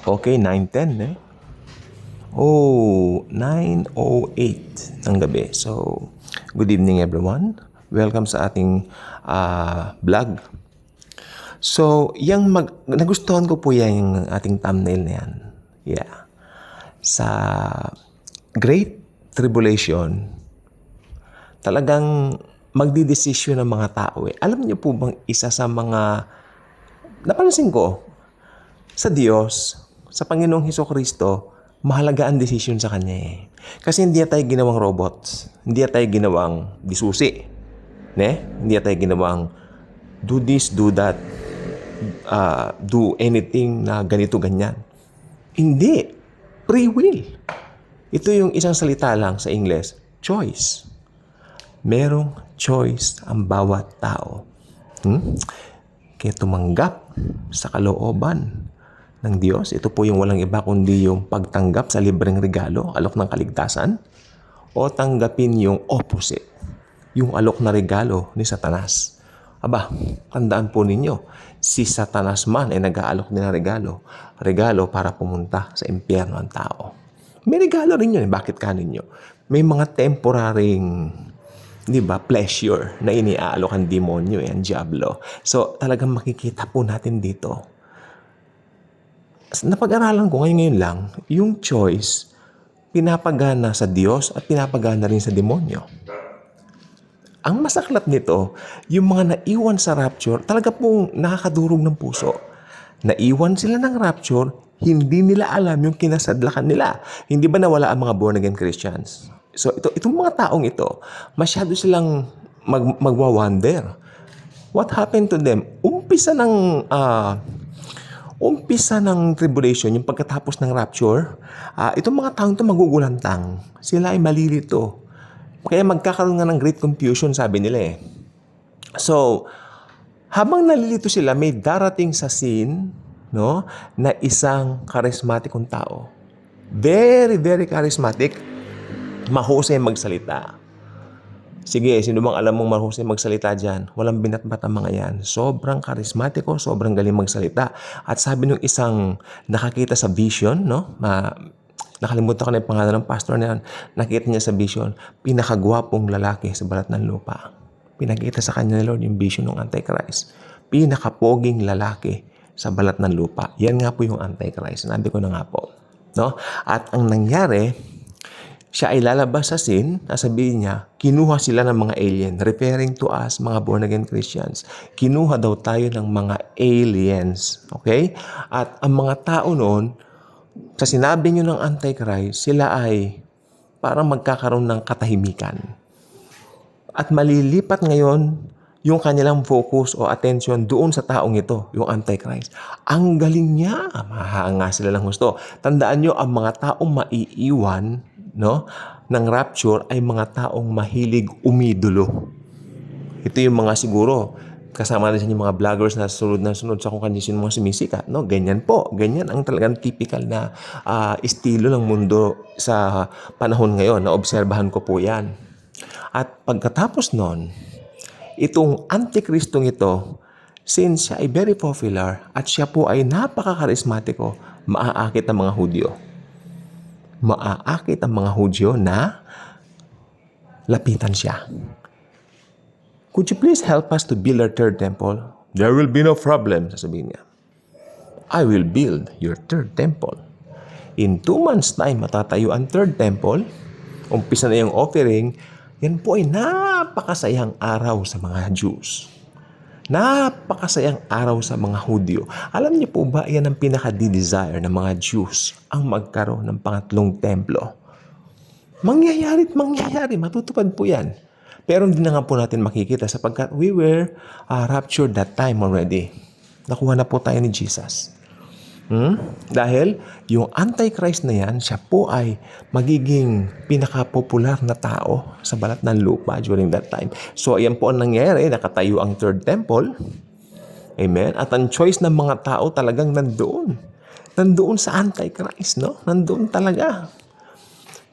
Okay, 9:10 eh. Oh, 9:08 ng gabi. So, good evening everyone. Welcome sa ating vlog. So, nagustuhan ko po yung ating thumbnail na yan. Yeah. Sa Great Tribulation, talagang magdidesisyon ng mga tao eh. Alam niyo po bang isa sa mga napansin ko sa Diyos, sa Panginoong Hesukristo, mahalaga ang desisyon sa Kanya eh. Kasi hindi tayo ginawang robots. Hindi tayo ginawang disusi. Hindi tayo ginawang do this, do that, do anything na ganito, ganyan. Hindi. Free will. Ito yung isang salita lang sa English, choice. Merong choice ang bawat tao. Kaya tumanggap sa kalooban ng Diyos. Ito po yung walang iba kundi yung pagtanggap sa libreng regalo, alok ng kaligtasan, o tanggapin yung opposite, yung alok na regalo ni Satanas. Aba, tandaan po ninyo, si Satanas man ay nag-aalok din ng regalo para pumunta sa impyerno ang tao. May regalo rin yun. Bakit ka ninyo? May mga temporaring pleasure na iniaalok ang demonyo, ang diablo. So, talagang makikita po natin dito. Napag-aralan ko ngayon lang, yung choice, pinapagana sa Diyos at pinapagana rin sa demonyo. Ang masaklap nito, yung mga naiwan sa rapture, talaga pong nakakadurog ng puso. Naiwan sila ng rapture, hindi nila alam yung kinasadlakan nila. Hindi ba nawala ang mga born-again Christians? So, itong mga taong ito, masyado silang magwa-wonder. What happened to them? Umpisa ng tribulation, yung pagkatapos ng rapture, itong mga taong ito magugulantang. Sila ay malilito. Kaya magkakaroon nga ng great confusion, sabi nila eh. So, habang nalilito sila, may darating sa scene, na isang charismatikong tao. Very, very charismatic. Mahusay magsalita. Sige, sino bang alam mong mahusay magsalita dyan? Walang binatbat ang mga yan. Sobrang karismatiko, sobrang galing magsalita. At sabi nung isang nakakita sa vision, nakalimutan ko na yung pangalan ng pastor na yan, nakita niya sa vision, pinakagwapong lalaki sa balat ng lupa. Pinakita sa kanya ni Lord yung vision ng Antichrist. Pinakapoging lalaki sa balat ng lupa. Yan nga po yung Antichrist. Sinabi ko na nga po. At ang nangyari, siya ay lalabas sa scene, sabihin niya, kinuha sila ng mga alien, referring to us, mga born-again Christians. Kinuha daw tayo ng mga aliens. Okay? At ang mga tao noon, sa sinabi niyo ng Antichrist, sila ay parang magkakaroon ng katahimikan. At malilipat ngayon yung kanilang focus o attention doon sa taong ito, yung Antichrist. Ang galing niya. Mahanga sila ng gusto. Tandaan niyo, ang mga taong maiiwan ng rapture ay mga taong mahilig umidolo. Ito yung mga siguro, kasama na yung mga vloggers na sunod sa kung kanino mga sumisikat. Ganyan po. Ganyan ang talagang typical na estilo ng mundo sa panahon ngayon. Naobserbahan ko po yan. At pagkatapos nun, itong Antikristong ito, since siya ay very popular at siya po ay napaka-karismatiko, maaakit ang mga Hudyo. Maaakit ang mga Hudyo na lapitan siya. Could you please help us to build our third temple? There will be no problem, sasabihin niya. I will build your third temple. In 2 months' time, matatayo ang third temple. Umpisa na yung offering. Yan po ay napakasayang araw sa mga Jews. Napakasayang araw sa mga Hudyo. Alam niyo po ba, yan ang pinaka-desire ng mga Jews, ang magkaroon ng pangatlong templo. Mangyayari, matutupad po yan. Pero hindi na nga po natin makikita sapagkat we were raptured that time already. Nakuha na po tayo ni Jesus. Dahil yung Antichrist na yan, siya po ay magiging pinaka-popular na tao sa balat ng lupa during that time. So, ayan po ang nangyayari. Nakatayo ang third temple. Amen? At ang choice ng mga tao talagang nandoon. Nandoon sa Antichrist, Nandoon talaga.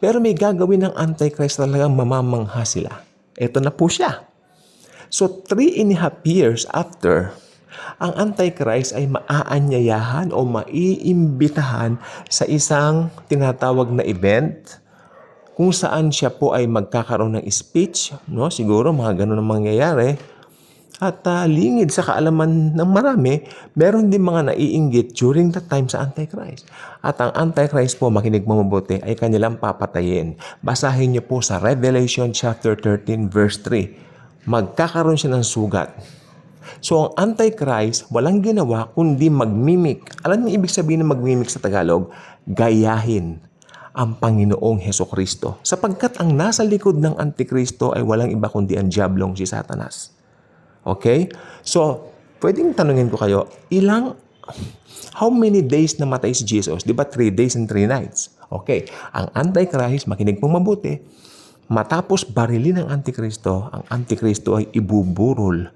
Pero may gagawin ng Antichrist talagang mamamangha sila. Ito na po siya. So, 3.5 years after Ang Antichrist ay maaanyayahan o maiimbitahan sa isang tinatawag na event kung saan siya po ay magkakaroon ng speech, no? Siguro mga ganun ang mangyayari. At lingid sa kaalaman ng marami, meron din mga naiinggit during that time sa Antichrist. At ang Antichrist po, makinig mo mabuti, ay kanilang papatayin. Basahin niyo po sa Revelation chapter 13 verse 3. Magkakaroon siya ng sugat. So ang Antichrist, walang ginawa kundi magmimik. Alam niyo ibig sabihin ng magmimik sa Tagalog? Gayahin ang Panginoong Hesukristo. Sapagkat ang nasa likod ng Antikristo ay walang iba kundi ang diablong si Satanas. Okay? So, pwedeng tanungin ko kayo, how many days namatay si Jesus? Di ba 3 days and 3 nights? Okay. Ang Antichrist, makinig pong mabuti, matapos barilin ng Antikristo, ang Antikristo ay ibuburol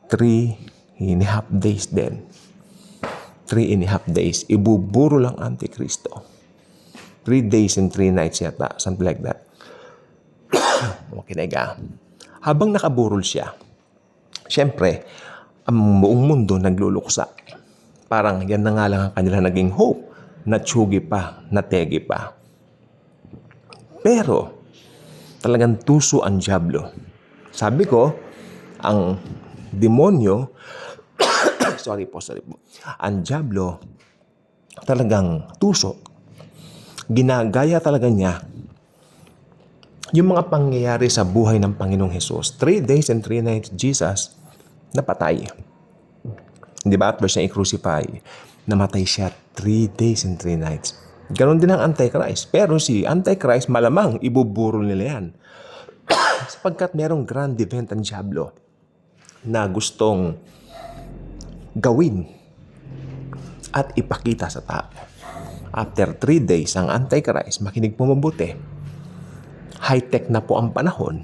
3.5 days din. 3.5 days. Ibuburol ang Antikristo. 3 days and 3 nights yata. Something like that. Okay na habang nakaburol siya, siyempre, ang buong mundo nagluluksa. Parang yan na nga lang ang kanila naging hope. Natsugi pa, nategi pa. Pero, talagang tuso ang diablo. Sabi ko, ang demonyo, sorry po. Ang diablo, talagang tuso. Ginagaya talaga niya yung mga pangyayari sa buhay ng Panginoong Hesus. 3 days and 3 nights, Jesus napatay. Di ba? At siya i-crucify. Namatay siya 3 days and 3 nights. Ganon din ang Antichrist. Pero si Antichrist, malamang ibuburol nila yan. Sapagkat merong grand event ang diablo na gustong gawin at ipakita sa tao. After 3 days, ang Antichrist, makinig po mabuti, high-tech na po ang panahon.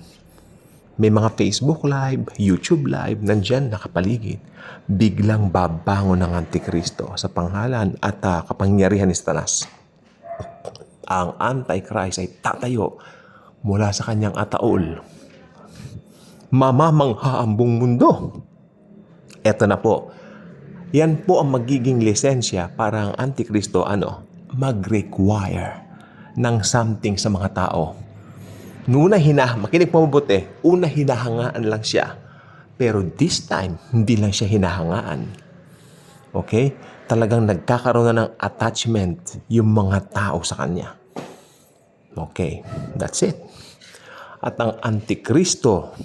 May mga Facebook Live, YouTube Live, nandyan nakapaligid. Biglang babangon ng Antikristo sa pangalan at kapangyarihan ni Satanas. Ang Antichrist ay tatayo mula sa kanyang ataol. Mamamangha ang buong mundo. Eto na po. Yan po ang magiging lisensya para ang Antikristo mag-require ng something sa mga tao. Makinig po mabuti, una hinahangaan lang siya. Pero this time, hindi lang siya hinahangaan. Okay? Talagang nagkakaroon na ng attachment yung mga tao sa kanya. Okay, that's it. At ang Antikristong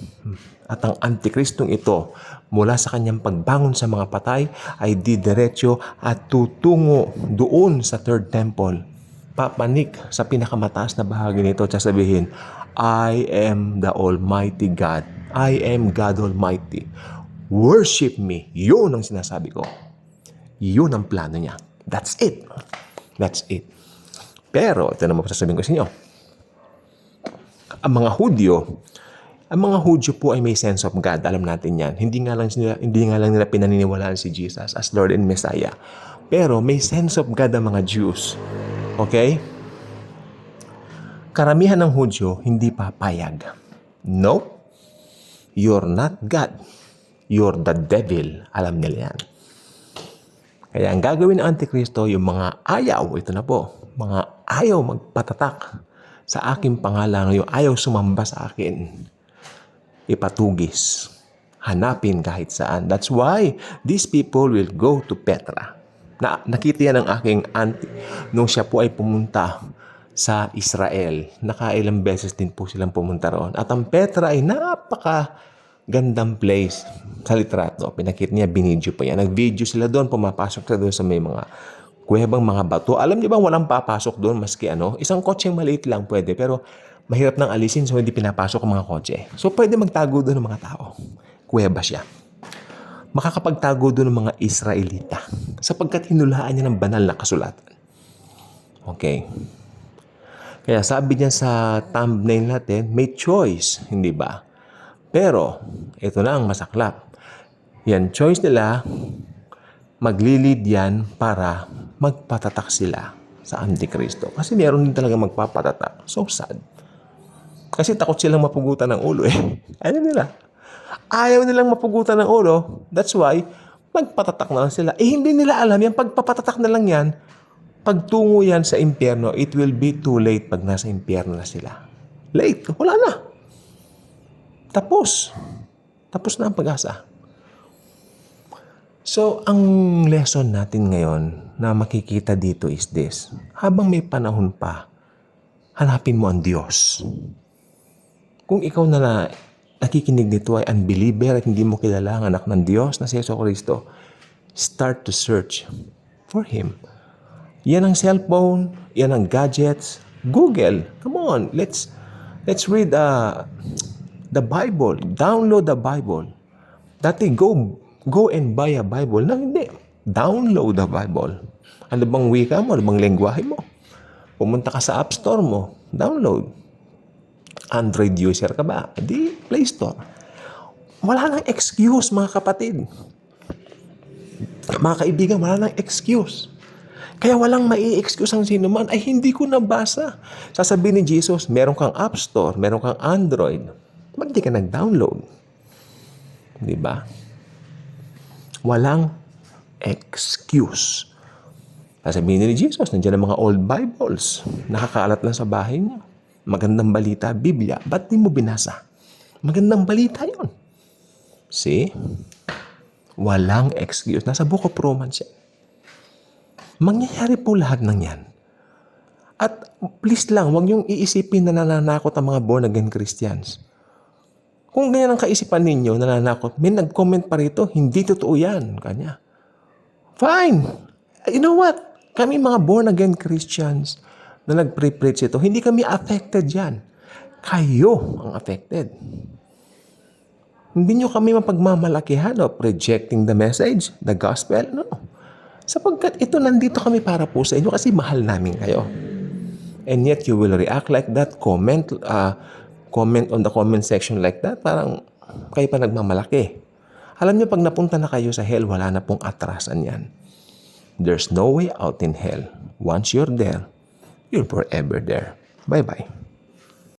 ito, mula sa kanyang pagbangon sa mga patay, ay didiretso at tutungo doon sa third temple. Papanik sa pinakamataas na bahagi nito at sasabihin, I am the Almighty God. I am God Almighty. Worship me. Yun ang sinasabi ko. Yun ang plano niya. That's it. That's it. Pero, ito naman sasabihin ko sa inyo. Ang mga Hudyo po ay may sense of God. Alam natin yan. Hindi nga lang nila pinaniniwalaan si Jesus as Lord and Messiah. Pero may sense of God ang mga Jews. Okay? Karamihan ng Hudyo hindi papayag. Nope. You're not God. You're the devil. Alam nila yan. Kaya ang gagawin ng Antikristo, yung mga ayaw, ito na po, mga ayaw magpatatak sa aking pangalan, yung ayaw sumamba sa akin, ipatugis, hanapin kahit saan. That's why these people will go to Petra. Nakita yan ng aking auntie nung siya po ay pumunta sa Israel. Nakailang beses din po silang pumunta roon. At ang Petra ay napaka-gandang place sa litrato. Pinakita niya, binidyo pa yan. Nag-video sila doon, pumapasok sila doon sa may mga kuwebang mga bato. Alam niyo ba walang papasok doon maski isang kotseng maliit lang pwede, pero mahirap nang alisin so hindi pinapasok ang mga kotse. So pwede magtago doon ng mga tao. Kuweba siya. Makakapagtago doon ng mga Israelita sapagkat hinulaan niya ng banal na kasulatan. Okay. Kaya sabi niya sa thumbnail natin, may choice, hindi ba? Pero, ito na ang masaklap. Yan, choice nila, maglilid yan para magpatatak sila sa Antikristo. Kasi meron din talaga magpapatatak. So sad. Kasi takot silang mapugutan ng ulo eh. Ayaw nilang mapugutan ng ulo. That's why, magpatatak na lang sila. Hindi nila alam yan, pagpapatatak na lang yan, pagtungo yan sa impyerno, it will be too late pag nasa impyerno na sila. Late, wala na. Tapos na ang pag-asa. So, ang lesson natin ngayon na makikita dito is this. Habang may panahon pa, hanapin mo ang Diyos. Kung ikaw na nakikinig nito ay unbeliever at hindi mo kilala ang anak ng Diyos na si Jesucristo, start to search for Him. Yan ang cellphone, yan ang gadgets. Google, come on, let's read the Bible. Download the Bible. Dati, go and buy a Bible. Na hindi. Download the Bible. Ano bang wika mo? Ano bang lengguwahe mo? Pumunta ka sa App Store mo. Download. Android user ka ba? Di, Play Store. Wala nang excuse, mga kapatid. Mga kaibigan, wala nang excuse. Kaya walang mai-excuse ang sino man. Ay, hindi ko nabasa. Sasabihin ni Jesus, meron kang App Store, meron kang Android. Ba't di ka nag-download? Di ba? Walang excuse. Sasabihin ni Jesus, nandiyan ang mga old Bibles. Nakakaalat lang sa bahay niyo. Magandang balita, Biblia. Ba't di mo binasa? Magandang balita yun. See? Walang excuse. Nasa Book of Romans yan. Mangyayari po lahat ng yan. At please lang, huwag niyong iisipin na nananakot ang mga born-again Christians. Kung ganyan ang kaisipan ninyo, nananakot, may nag-comment pa rito, hindi totoo yan. Kanya. Fine. You know what? Kami mga born-again Christians na nag-preach ito, hindi kami affected yan. Kayo ang affected. Hindi nyo kami mapagmamalakihan of rejecting the message, the gospel. No. Sapagkat ito, nandito kami para po sa inyo kasi mahal namin kayo. And yet you will react like that, comment on the comment section like that, parang kayo pa nagmamalaki. Alam niyo, pag napunta na kayo sa hell, wala na pong atrasan yan. There's no way out in hell. Once you're there, you're forever there. Bye-bye.